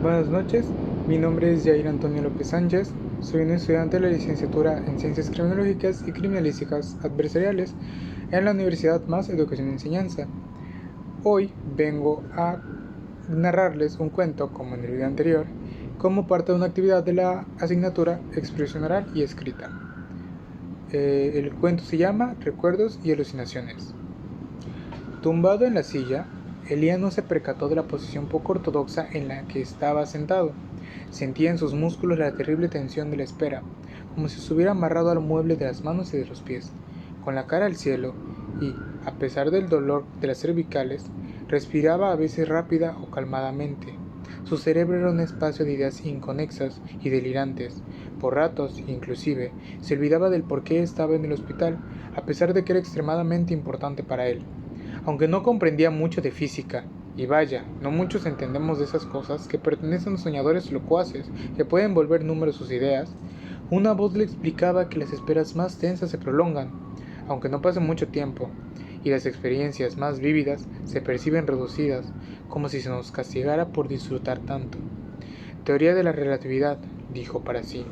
Buenas noches, mi nombre es Jair Antonio López Sánchez, soy un estudiante de la licenciatura en Ciencias Criminológicas y Criminalísticas Adversariales en la Universidad Más Educación y Enseñanza. Hoy vengo a narrarles un cuento, como en el video anterior, como parte de una actividad de la asignatura Expresión Oral y Escrita. El cuento se llama Recuerdos y Alucinaciones. Tumbado en la silla, Elías no se percató de la posición poco ortodoxa en la que estaba sentado. Sentía en sus músculos la terrible tensión de la espera, como si se hubiera amarrado al mueble de las manos y de los pies, con la cara al cielo, y, a pesar del dolor de las cervicales, respiraba a veces rápida o calmadamente. Su cerebro era un espacio de ideas inconexas y delirantes. Por ratos, inclusive, se olvidaba del por qué estaba en el hospital, a pesar de que era extremadamente importante para él. Aunque no comprendía mucho de física, y vaya, no muchos entendemos de esas cosas que pertenecen a los soñadores locuaces que pueden volver números sus ideas, una voz le explicaba que las esperas más tensas se prolongan, aunque no pase mucho tiempo, y las experiencias más vívidas se perciben reducidas, como si se nos castigara por disfrutar tanto. Teoría de la relatividad, dijo para sí.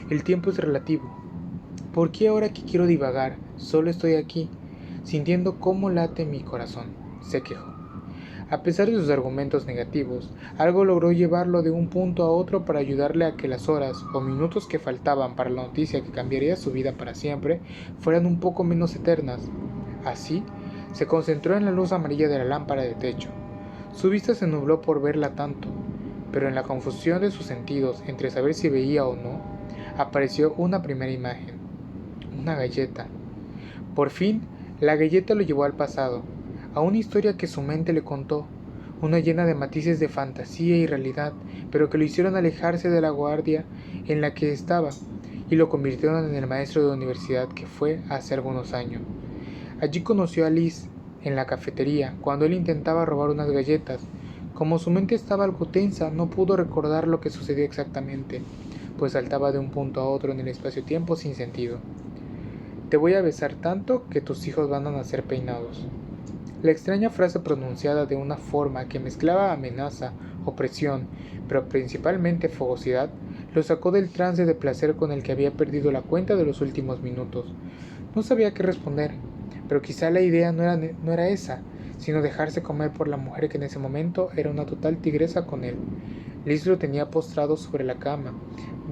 El tiempo es relativo. ¿Por qué ahora que quiero divagar, solo estoy aquí, sintiendo cómo late mi corazón? Se quejó. A pesar de sus argumentos negativos, algo logró llevarlo de un punto a otro para ayudarle a que las horas o minutos que faltaban para la noticia que cambiaría su vida para siempre fueran un poco menos eternas. Así, se concentró en la luz amarilla de la lámpara de techo. Su vista se nubló por verla tanto, pero en la confusión de sus sentidos entre saber si veía o no, apareció una primera imagen. Una galleta. Por fin, la galleta lo llevó al pasado, a una historia que su mente le contó, una llena de matices de fantasía y realidad, pero que lo hicieron alejarse de la guardia en la que estaba y lo convirtieron en el maestro de universidad que fue hace algunos años. Allí conoció a Liz en la cafetería cuando él intentaba robar unas galletas. Como su mente estaba algo tensa, no pudo recordar lo que sucedió exactamente, pues saltaba de un punto a otro en el espacio-tiempo sin sentido. Te voy a besar tanto que tus hijos van a nacer peinados. La extraña frase pronunciada de una forma que mezclaba amenaza, opresión, pero principalmente fogosidad, lo sacó del trance de placer con el que había perdido la cuenta de los últimos minutos. No sabía qué responder, pero quizá la idea no era esa, sino dejarse comer por la mujer que en ese momento era una total tigresa con él. Liz lo tenía postrado sobre la cama,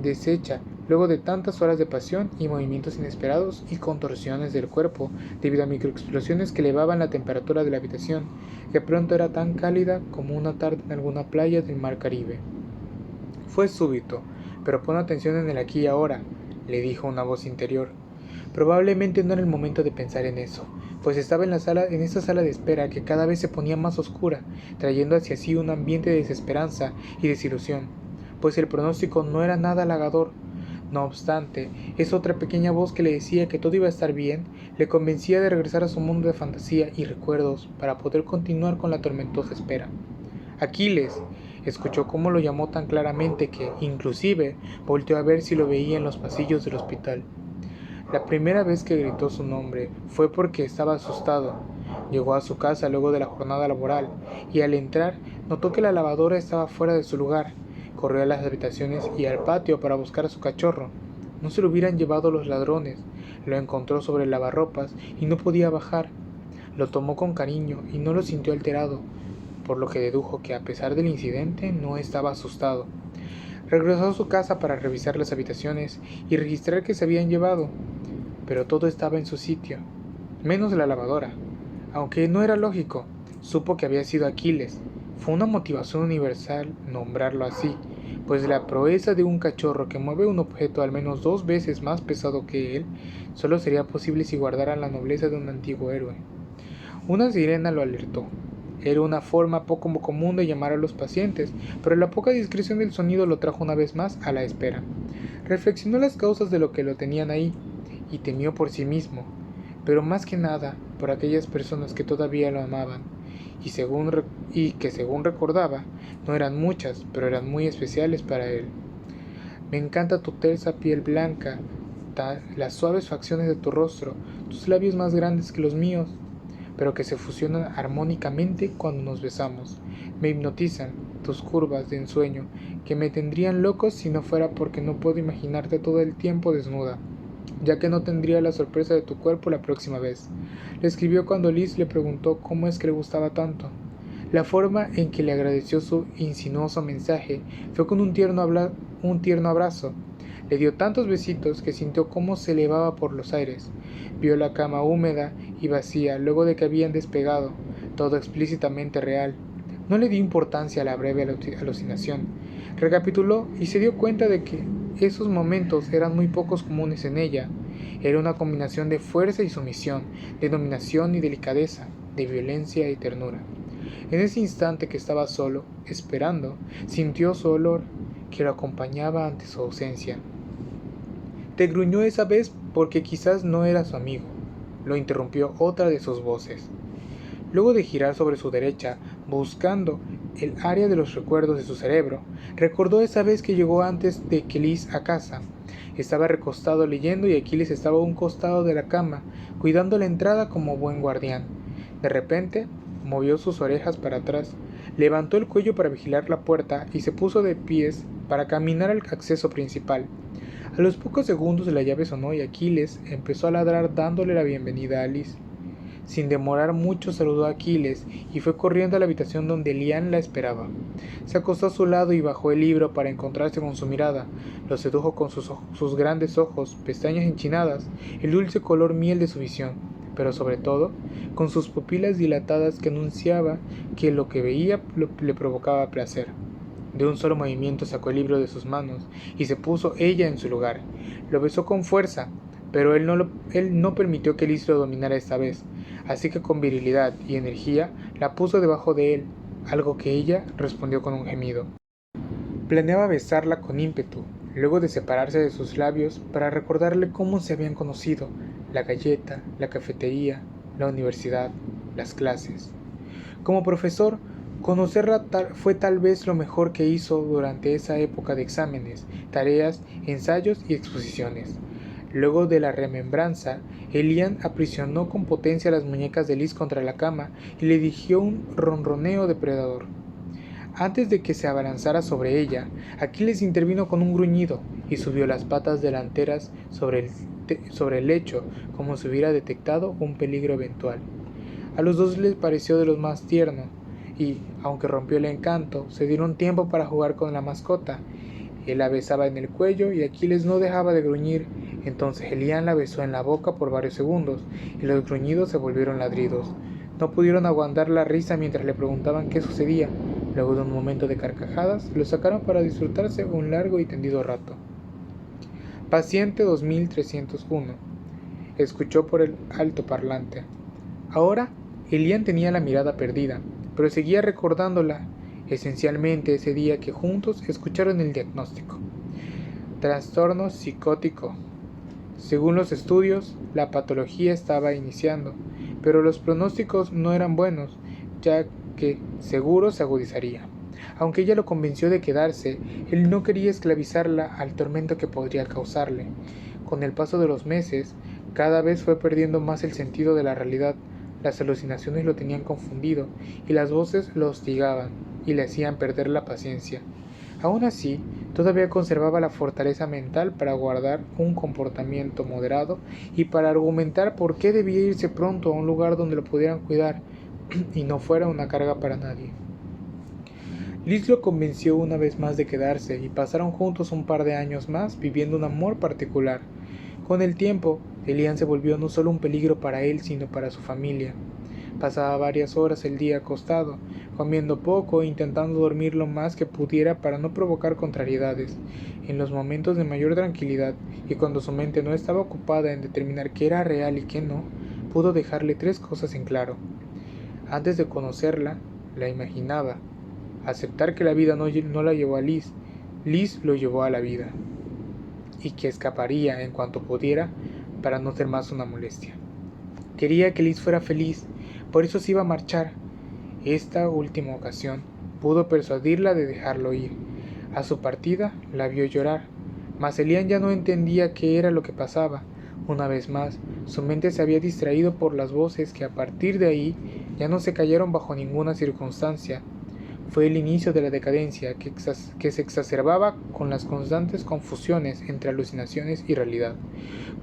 deshecha, luego de tantas horas de pasión y movimientos inesperados y contorsiones del cuerpo debido a microexplosiones que elevaban la temperatura de la habitación, que pronto era tan cálida como una tarde en alguna playa del mar Caribe. Fue súbito, pero pon atención en el aquí y ahora, le dijo una voz interior. Probablemente no era el momento de pensar en eso, pues estaba en esa sala de espera que cada vez se ponía más oscura, trayendo hacia sí un ambiente de desesperanza y desilusión, pues el pronóstico no era nada halagador. No obstante, esa otra pequeña voz que le decía que todo iba a estar bien, le convencía de regresar a su mundo de fantasía y recuerdos para poder continuar con la tormentosa espera. Aquiles, escuchó cómo lo llamó tan claramente que, inclusive, volteó a ver si lo veía en los pasillos del hospital. La primera vez que gritó su nombre fue porque estaba asustado. Llegó a su casa luego de la jornada laboral y al entrar notó que la lavadora estaba fuera de su lugar. Corrió a las habitaciones y al patio para buscar a su cachorro. No se lo hubieran llevado los ladrones. Lo encontró sobre el lavarropas y no podía bajar. Lo tomó con cariño y no lo sintió alterado, por lo que dedujo que a pesar del incidente no estaba asustado. Regresó a su casa para revisar las habitaciones y registrar que se habían llevado, pero todo estaba en su sitio, menos la lavadora. Aunque no era lógico, supo que había sido Aquiles. Fue una motivación universal nombrarlo así, pues la proeza de un cachorro que mueve un objeto al menos 2 veces más pesado que él solo sería posible si guardara la nobleza de un antiguo héroe. Una sirena lo alertó. Era una forma poco común de llamar a los pacientes, pero la poca discreción del sonido lo trajo una vez más a la espera. Reflexionó las causas de lo que lo tenían ahí, y temió por sí mismo, pero más que nada por aquellas personas que todavía lo amaban, y que según recordaba, no eran muchas, pero eran muy especiales para él. Me encanta tu tersa piel blanca, las suaves facciones de tu rostro, tus labios más grandes que los míos. pero que se fusionan armónicamente cuando nos besamos. Me hipnotizan tus curvas de ensueño, que me tendrían locos si no fuera porque no puedo imaginarte todo el tiempo desnuda, ya que no tendría la sorpresa de tu cuerpo la próxima vez. Le escribió cuando Liz le preguntó cómo es que le gustaba tanto. La forma en que le agradeció su insinuoso mensaje fue con un tierno abrazo. Le dio tantos besitos que sintió cómo se elevaba por los aires. Vio la cama húmeda y vacía luego de que habían despegado, todo explícitamente real. No le dio importancia a la breve alucinación. Recapituló y se dio cuenta de que esos momentos eran muy pocos comunes en ella. Era una combinación de fuerza y sumisión, de dominación y delicadeza, de violencia y ternura. En ese instante que estaba solo, esperando, sintió su olor que lo acompañaba ante su ausencia. Te gruñó esa vez porque quizás no era su amigo, lo interrumpió otra de sus voces. Luego de girar sobre su derecha, buscando el área de los recuerdos de su cerebro, recordó esa vez que llegó antes de que Liz a casa. Estaba recostado leyendo y Aquiles estaba a un costado de la cama, cuidando la entrada como buen guardián. De repente, movió sus orejas para atrás, levantó el cuello para vigilar la puerta y se puso de pies para caminar al acceso principal. A los pocos segundos la llave sonó y Aquiles empezó a ladrar dándole la bienvenida a Liz. Sin demorar mucho saludó a Aquiles y fue corriendo a la habitación donde Lian la esperaba. Se acostó a su lado y bajó el libro para encontrarse con su mirada. Lo sedujo con sus grandes ojos, pestañas enchinadas, el dulce color miel de su visión, pero sobre todo, con sus pupilas dilatadas que anunciaba que lo que veía le provocaba placer. De un solo movimiento sacó el libro de sus manos y se puso ella en su lugar. Lo besó con fuerza, pero él no permitió que Liz lo dominara esta vez, así que con virilidad y energía la puso debajo de él, algo que ella respondió con un gemido. Planeaba besarla con ímpetu, luego de separarse de sus labios para recordarle cómo se habían conocido, la galleta, la cafetería, la universidad, las clases. Como profesor, conocerla fue tal vez lo mejor que hizo durante esa época de exámenes, tareas, ensayos y exposiciones. Luego de la remembranza, Elian aprisionó con potencia las muñecas de Liz contra la cama y le dirigió un ronroneo depredador. Antes de que se abalanzara sobre ella, Aquiles intervino con un gruñido y subió las patas delanteras sobre el lecho como si hubiera detectado un peligro eventual. A los dos les pareció de los más tierno y, aunque rompió el encanto, se dieron tiempo para jugar con la mascota. Él la besaba en el cuello y Aquiles no dejaba de gruñir. Entonces Elian la besó en la boca por varios segundos y los gruñidos se volvieron ladridos. No pudieron aguantar la risa mientras le preguntaban qué sucedía. Luego de un momento de carcajadas, lo sacaron para disfrutarse un largo y tendido rato. Paciente 2301. Escuchó por el altoparlante. Ahora, Elian tenía la mirada perdida, pero seguía recordándola, esencialmente ese día que juntos escucharon el diagnóstico. Trastorno psicótico. Según los estudios, la patología estaba iniciando, pero los pronósticos no eran buenos, ya que seguro se agudizaría. Aunque ella lo convenció de quedarse, él no quería esclavizarla al tormento que podría causarle. Con el paso de los meses, cada vez fue perdiendo más el sentido de la realidad. Las alucinaciones lo tenían confundido, y las voces lo hostigaban y le hacían perder la paciencia. Aún así, todavía conservaba la fortaleza mental para guardar un comportamiento moderado y para argumentar por qué debía irse pronto a un lugar donde lo pudieran cuidar y no fuera una carga para nadie. Liz lo convenció una vez más de quedarse y pasaron juntos un par de años más viviendo un amor particular. Con el tiempo, Elian se volvió no solo un peligro para él, sino para su familia. Pasaba varias horas el día acostado, comiendo poco e intentando dormir lo más que pudiera para no provocar contrariedades. En los momentos de mayor tranquilidad, y cuando su mente no estaba ocupada en determinar qué era real y qué no, pudo dejarle tres cosas en claro. Antes de conocerla, la imaginaba. Aceptar que la vida no la llevó a Liz, Liz lo llevó a la vida. Y que escaparía en cuanto pudiera para no ser más una molestia. Quería que Liz fuera feliz, por eso se iba a marchar. Esta última ocasión pudo persuadirla de dejarlo ir. A su partida la vio llorar, mas Elian ya no entendía qué era lo que pasaba. Una vez más, su mente se había distraído por las voces que a partir de ahí ya no se callaron bajo ninguna circunstancia. Fue el inicio de la decadencia que se exacerbaba con las constantes confusiones entre alucinaciones y realidad,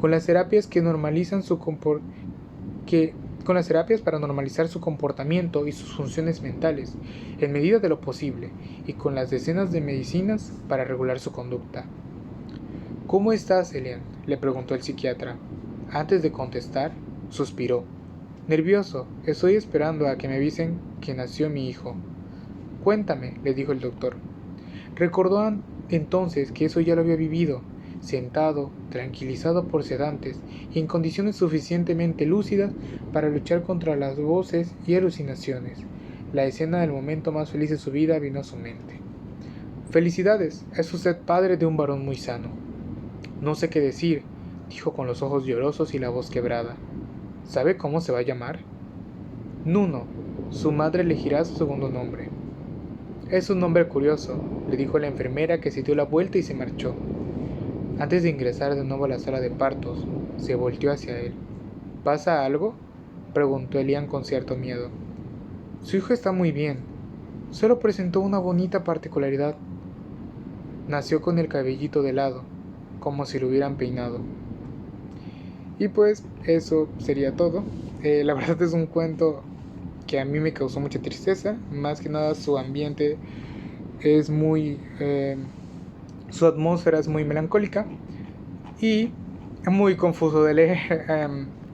con las terapias que normalizan su con las terapias para normalizar su comportamiento y sus funciones mentales, en medida de lo posible, y con las decenas de medicinas para regular su conducta. ¿Cómo estás, Elian?, le preguntó el psiquiatra. Antes de contestar, suspiró. Nervioso, estoy esperando a que me avisen que nació mi hijo. Cuéntame, le dijo el doctor. Recordó entonces que eso ya lo había vivido, sentado, tranquilizado por sedantes y en condiciones suficientemente lúcidas para luchar contra las voces y alucinaciones. La escena del momento más feliz de su vida vino a su mente. Felicidades, es usted padre de un varón muy sano. No sé qué decir, dijo con los ojos llorosos y la voz quebrada. ¿Sabe cómo se va a llamar? Nuno. Su madre elegirá su segundo nombre. Es un nombre curioso, le dijo la enfermera, que se dio la vuelta y se marchó. Antes de ingresar de nuevo a la sala de partos, se volteó hacia él. ¿Pasa algo?, preguntó Elian con cierto miedo. Su hijo está muy bien. Solo presentó una bonita particularidad. Nació con el cabellito de lado, como si lo hubieran peinado. Y pues eso sería todo. La verdad es un cuento que a mí me causó mucha tristeza. Más que nada su ambiente es muy... su atmósfera es muy melancólica y muy confuso de leer.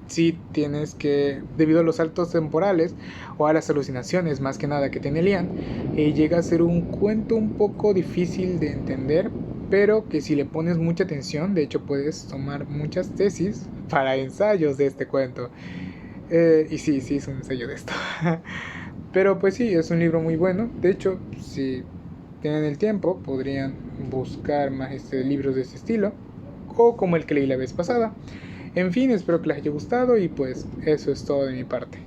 Sí tienes que, debido a los saltos temporales o a las alucinaciones más que nada que tiene Elian, llega a ser un cuento un poco difícil de entender, pero que si le pones mucha atención, de hecho puedes tomar muchas tesis para ensayos de este cuento. Y sí, es un ensayo de esto. Pero pues sí, es un libro muy bueno. De hecho, si tienen el tiempo, podrían buscar más libros de este estilo, o como el que leí la vez pasada. En fin, espero que les haya gustado y pues eso es todo de mi parte.